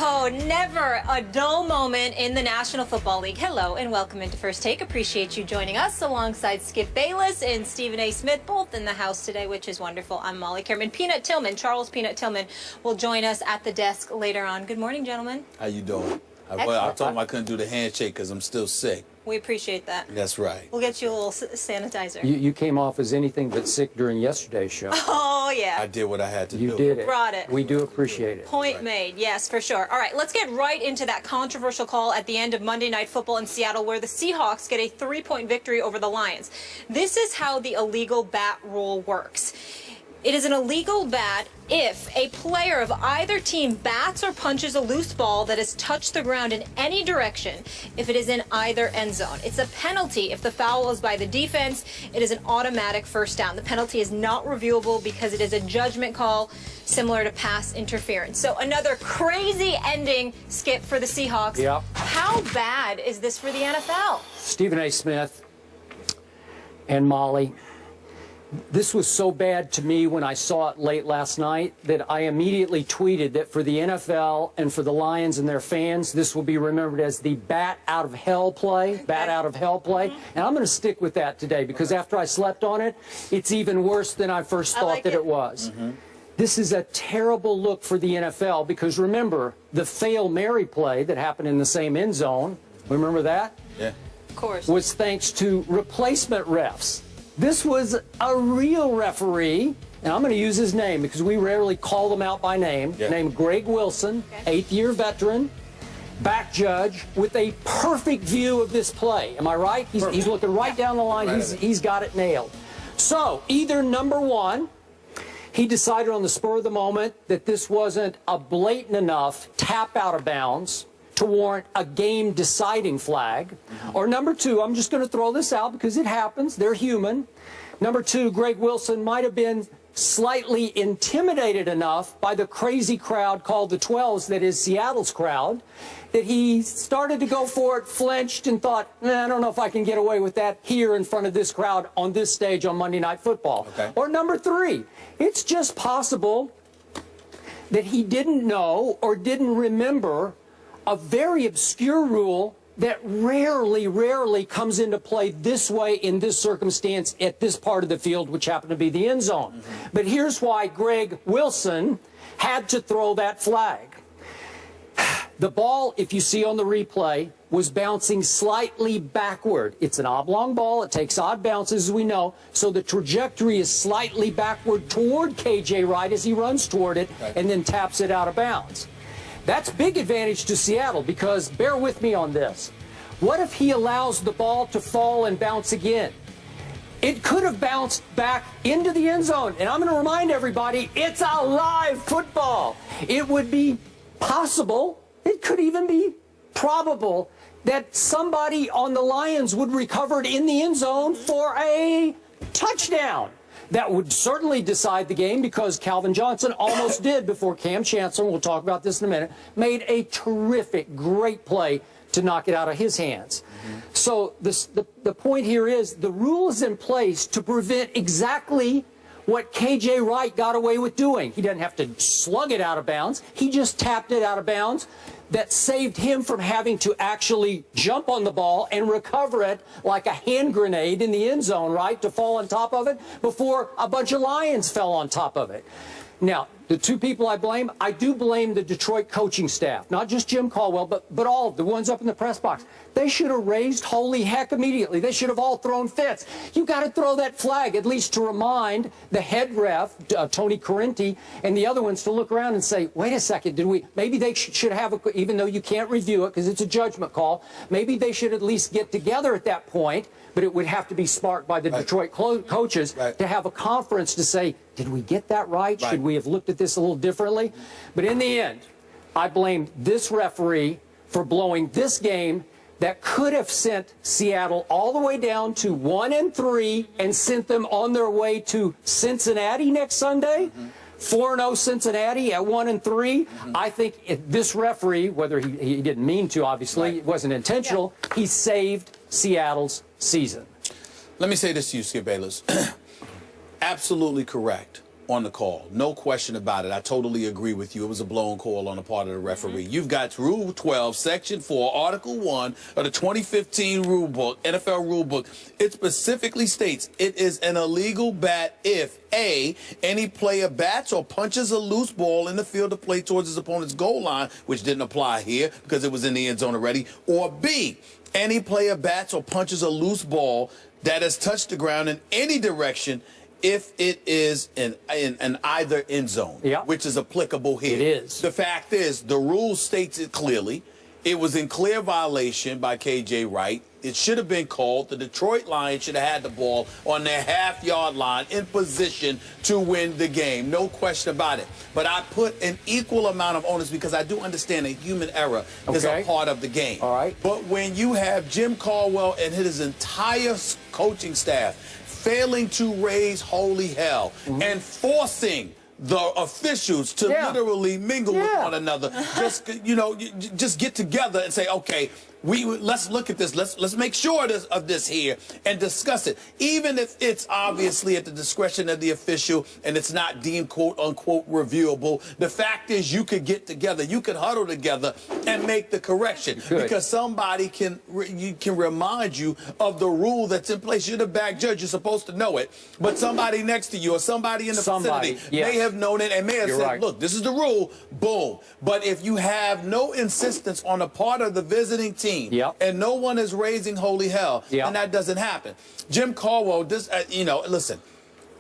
Oh, never a dull moment in the National Football League. Hello and welcome into First Take. Appreciate you joining us alongside Skip Bayless and Stephen A. Smith, both in the house today, which is wonderful. I'm Molly Kerman. Charles Peanut Tillman will join us at the desk later on. Good morning, gentlemen. How you doing? I told him I couldn't do the handshake because I'm still sick. We appreciate that. That's right. We'll get you a little sanitizer. You came off as anything but sick during yesterday's show. Oh, yeah. I did what I had to do. You did it. Brought it. We do appreciate it. Point made. Yes, for sure. All right, let's get right into that controversial call at the end of Monday Night Football in Seattle where the Seahawks get a 3-point victory over the Lions. This is how the illegal bat rule works. It is an illegal bat if a player of either team bats or punches a loose ball that has touched the ground in any direction if it is in either end zone. It's a penalty if the foul is by the defense. It is an automatic first down. The penalty is not reviewable because it is a judgment call similar to pass interference. So another crazy ending, Skip, for the Seahawks. Yep. How bad is this for the NFL? Stephen A. Smith and Molly, this was so bad to me when I saw it late last night that I immediately tweeted that for the NFL and for the Lions and their fans, this will be remembered as the bat out of hell play, bat out of hell play. And I'm going to stick with that today because after I slept on it, it's even worse than I first thought that it was. This is a terrible look for the NFL because remember, the Fail Mary play that happened in the same end zone, remember that? Yeah. Of course. Was thanks to replacement refs. This was a real referee, and I'm going to use his name because we rarely call them out by name, named Greg Wilson, 8th-year veteran, back judge, with a perfect view of this play. Am I right? He's looking right down the line. He's got it nailed. So, either number one, he decided on the spur of the moment that this wasn't a blatant enough tap out of bounds to warrant a game-deciding flag. Or number two, I'm just going to throw this out because it happens, they're human. Number two, Greg Wilson might have been slightly intimidated enough by the crazy crowd called the 12s, that is Seattle's crowd, that he started to go for it, flinched, and thought, I don't know if I can get away with that here in front of this crowd on this stage on Monday Night Football. Or number three, it's just possible that he didn't know or didn't remember a very obscure rule that rarely comes into play this way in this circumstance at this part of the field, which happened to be the end zone. But here's why Greg Wilson had to throw that flag. The ball, if you see on the replay, was bouncing slightly backward. It's an oblong ball. It takes odd bounces, as we know. So the trajectory is slightly backward toward KJ Wright as he runs toward it and then taps it out of bounds. That's big advantage to Seattle because, bear with me on this, what if he allows the ball to fall and bounce again? It could have bounced back into the end zone. And I'm going to remind everybody, it's a live football. It would be possible, it could even be probable, that somebody on the Lions would recover it in the end zone for a touchdown. That would certainly decide the game because Calvin Johnson almost did before Cam Chancellor, we'll talk about this in a minute, made a terrific, great play to knock it out of his hands. So the point here is the rule is in place to prevent exactly what KJ Wright got away with doing. He doesn't have to slug it out of bounds. He just tapped it out of bounds. That saved him from having to actually jump on the ball and recover it like a hand grenade in the end zone, right, to fall on top of it before a bunch of Lions fell on top of it. Now, the two people I do blame the Detroit coaching staff, not just Jim Caldwell, but all of the ones up in the press box. They should have raised holy heck immediately. They should have all thrown fits. You got to throw that flag at least to remind the head ref, Tony Correnti, and the other ones to look around and say, wait a second, maybe they should have, even though you can't review it because it's a judgment call, maybe they should at least get together at that point, but it would have to be sparked by the Detroit coaches to have a conference to say, did we get that right? Should we have looked at this a little differently? But in the end, I blame this referee for blowing this game that could have sent Seattle all the way down to 1-3 and sent them on their way to Cincinnati next Sunday. 4-0 Cincinnati at 1-3. I think this referee, whether he didn't mean to, obviously, it wasn't intentional, he saved Seattle's season. Let me say this to you, Skip Bayless. Absolutely correct. on the call. No question about it. I totally agree with you. It was a blown call on the part of the referee. You've got Rule 12, Section 4, Article 1 of the 2015 rule book, NFL rule book. It specifically states it is an illegal bat if A, any player bats or punches a loose ball in the field of play towards his opponent's goal line, which didn't apply here because it was in the end zone already, or B, any player bats or punches a loose ball that has touched the ground in any direction if it is in either end zone, which is applicable here. It is. The fact is, the rule states it clearly. It was in clear violation by K.J. Wright. It should have been called. The Detroit Lions should have had the ball on their half-yard line in position to win the game. No question about it. But I put an equal amount of onus because I do understand that human error is a part of the game. All right. But when you have Jim Caldwell and his entire coaching staff failing to raise holy hell and forcing the officials to literally mingle with one another, just get together and say, okay, let's look at this. Let's make sure of this here and discuss it. Even if it's obviously at the discretion of the official and it's not deemed quote unquote reviewable, the fact is you could get together, you could huddle together and make the correction because somebody can remind you of the rule that's in place. You're the back judge, you're supposed to know it, but somebody next to you or somebody in the vicinity may have known it and may have said, look, this is the rule, boom. But if you have no insistence on the part of the visiting team, and no one is raising holy hell, and that doesn't happen. Jim Caldwell, listen,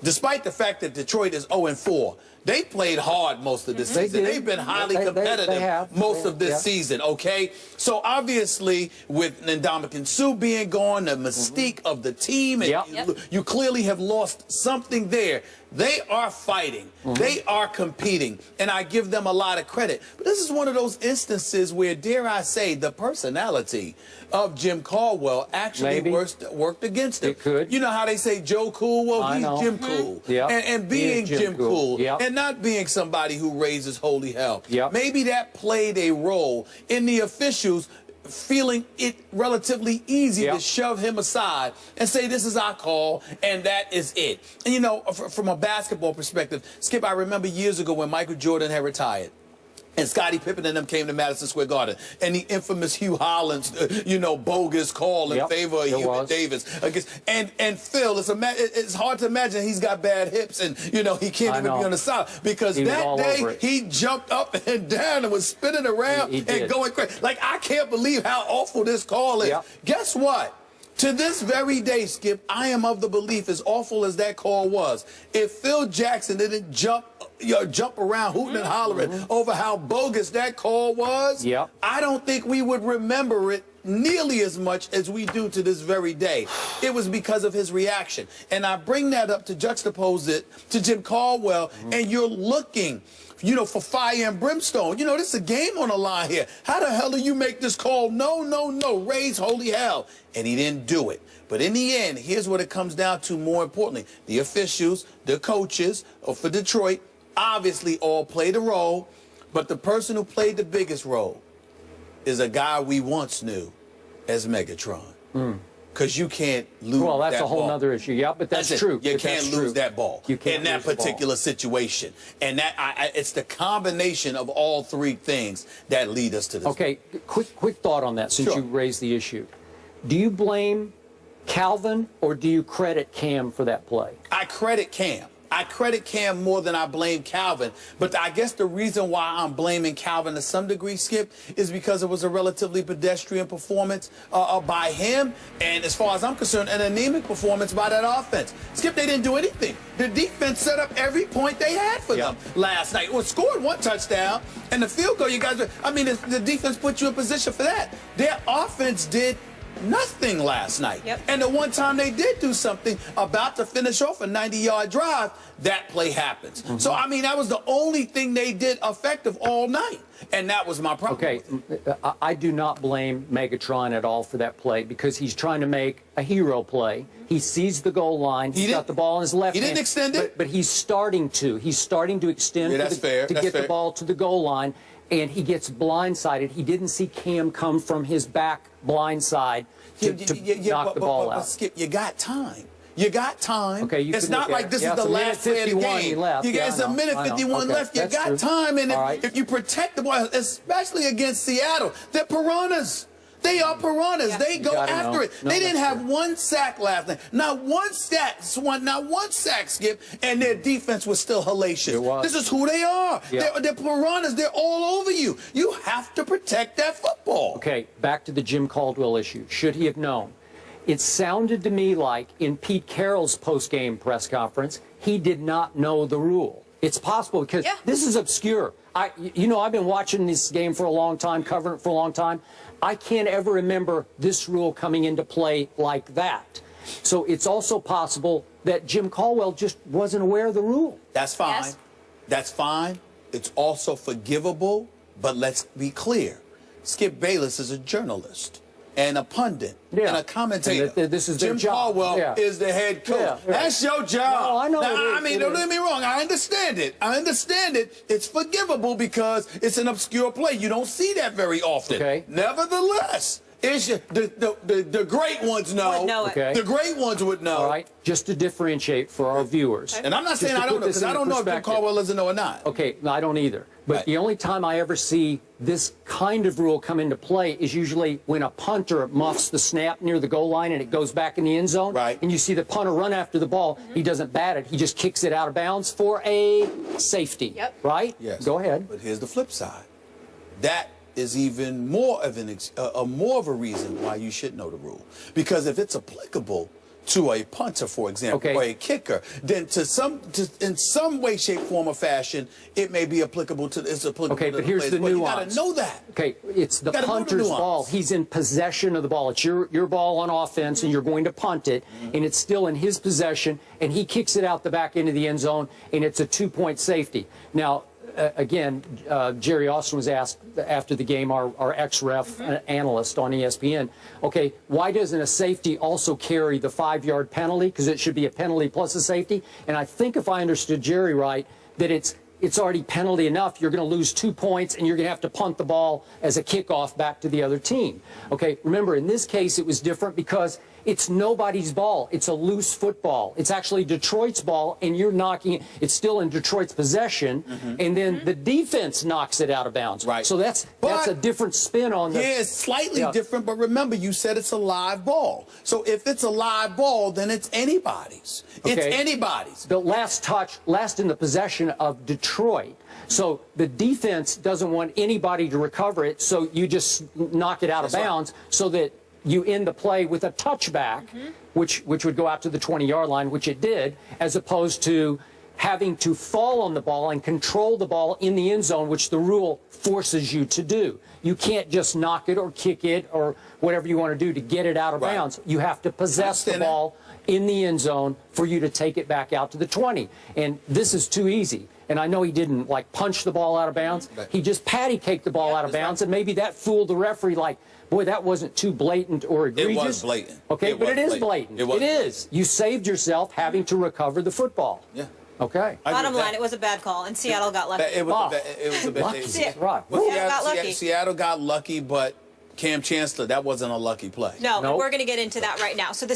despite the fact that Detroit is 0-4, they played hard most of this season. They've been highly competitive most of this season, okay? So obviously, with Ndamukong Suh being gone, the mystique of the team, and you clearly have lost something there. They are fighting. They are competing, and I give them a lot of credit. But this is one of those instances where, dare I say, the personality of Jim Caldwell actually worked against him. It could. You know how they say Joe Cool? Well, he's Jim Cool. And being Jim Cool and not being somebody who raises holy hell. Maybe that played a role in the officials feeling it relatively easy to shove him aside and say, this is our call, and that is it. And, you know, from a basketball perspective, Skip, I remember years ago when Michael Jordan had retired, and Scottie Pippen and them came to Madison Square Garden, and the infamous Hugh Hollins, bogus call in favor of Hubert Davis. And Phil, it's hard to imagine he's got bad hips and, he can't even be on the side. Because that day, he jumped up and down and was spinning around and going crazy. Like, I can't believe how awful this call is. Guess what? To this very day, Skip, I am of the belief, as awful as that call was, if Phil Jackson didn't jump around hooting and hollering over how bogus that call was, I don't think we would remember it nearly as much as we do to this very day. It was because of his reaction. And I bring that up to juxtapose it to Jim Caldwell, and you're looking for fire and brimstone. This is a game on the line here. How the hell do you make this call? No, no, no. Raise holy hell. And he didn't do it. But in the end, here's what it comes down to more importantly. The officials, the coaches for Detroit, obviously all played a role. But the person who played the biggest role is a guy we once knew as Megatron. Because you can't lose that ball. Well, that's a whole other issue. Yeah, but that's true. You can't lose that ball in that particular situation. And it's the combination of all three things that lead us to this. Okay, quick thought on that since you raised the issue. Do you blame Calvin or do you credit Cam for that play? I credit Cam. I credit Cam more than I blame Calvin. But I guess the reason why I'm blaming Calvin to some degree, Skip, is because it was a relatively pedestrian performance by him. And as far as I'm concerned, an anemic performance by that offense. Skip, they didn't do anything. The defense set up every point they had for them last night. Well, scored one touchdown, and the field goal, you guys, the defense put you in position for that. Their offense did nothing last night. And the one time they did do something, about to finish off a 90-yard drive, that play happens. So, that was the only thing they did effective all night. And that was my problem. Okay, I do not blame Megatron at all for that play because he's trying to make a hero play. He sees the goal line. He's got the ball in his left hand. He didn't extend it? But he's starting to. He's starting to extend to get the ball to the goal line. And he gets blindsided. He didn't see Cam come from his back blind side to knock the ball out. Skip, you got time. You got time. Okay, it's not like this is the last play of the game. It's a minute 51 left. You got time, and if you protect the ball, especially against Seattle, they're piranhas. They are piranhas. Yeah. They go after it. They didn't have one sack last night. Not one sack, Skip, and their defense was still hellacious. This is who they are. Yeah. They're piranhas. They're all over you. You have to protect that football. Okay, back to the Jim Caldwell issue. Should he have known? It sounded to me like in Pete Carroll's post-game press conference, he did not know the rule. It's possible because this is obscure. You know, I've been watching this game for a long time, covering it for a long time. I can't ever remember this rule coming into play like that. So it's also possible that Jim Caldwell just wasn't aware of the rule. That's fine. Yes. That's fine. It's also forgivable, but let's be clear. Skip Bayless is a journalist and a pundit and a commentator. And this is Jim Caldwell is the head coach. That's your job. No, I know. Now, I mean, don't get me wrong. I understand it. I understand it. It's forgivable because it's an obscure play. You don't see that very often. Okay. Nevertheless, it's the great ones know. Okay. The great ones would know. All right. Just to differentiate for our viewers. And I'm not saying I don't know, because I don't know if Jim Caldwell doesn't know or not. Okay, no, I don't either. But the only time I ever see this kind of rule come into play is usually when a punter muffs the snap near the goal line and it goes back in the end zone. Right. And you see the punter run after the ball. He doesn't bat it. He just kicks it out of bounds for a safety. Yep. Right? Yes. Go ahead. But here's the flip side. That is even more of a reason why you should know the rule. Because if it's applicable to a punter, for example, or a kicker, then in some way, shape, form, or fashion, it may be applicable to but here's the nuance. You got to know that. Okay, it's the punter's ball. He's in possession of the ball. It's your ball on offense, and you're going to punt it, and it's still in his possession, and he kicks it out the back end of the end zone, and it's a 2-point safety. Now, again, Jerry Austin was asked after the game, our ex-ref analyst on ESPN, okay, why doesn't a safety also carry the 5-yard penalty? Because it should be a penalty plus a safety. And I think if I understood Jerry right, that it's already penalty enough. You're going to lose 2 points, and you're going to have to punt the ball as a kickoff back to the other team. Okay, remember, in this case, it was different because it's nobody's ball. It's a loose football. It's actually Detroit's ball, and you're knocking it. It's still in Detroit's possession, and then the defense knocks it out of bounds. Right. So that's a different spin on the... Yeah, it's slightly different, but remember, you said it's a live ball. So if it's a live ball, then it's anybody's. Okay. It's anybody's. The last touch, last in the possession of Detroit. So the defense doesn't want anybody to recover it, so you just knock it out of bounds so that you end the play with a touchback, which would go out to the 20-yard line, which it did, as opposed to having to fall on the ball and control the ball in the end zone, which the rule forces you to do. You can't just knock it or kick it or whatever you want to do to get it out of bounds. You have to possess the ball in the end zone for you to take it back out to the 20. And this is too easy. And I know he didn't, like, punch the ball out of bounds. He just patty-caked the ball out of bounds, and maybe that fooled the referee, like, boy, that wasn't too blatant or egregious. It was blatant. Okay, but it is blatant. It is. You saved yourself having to recover the football. Yeah. Okay. Bottom line, it was a bad call, and Seattle got lucky. It was a bad lucky. Seattle got lucky, but Cam Chancellor, that wasn't a lucky play. No, we're going to get into that right now. So the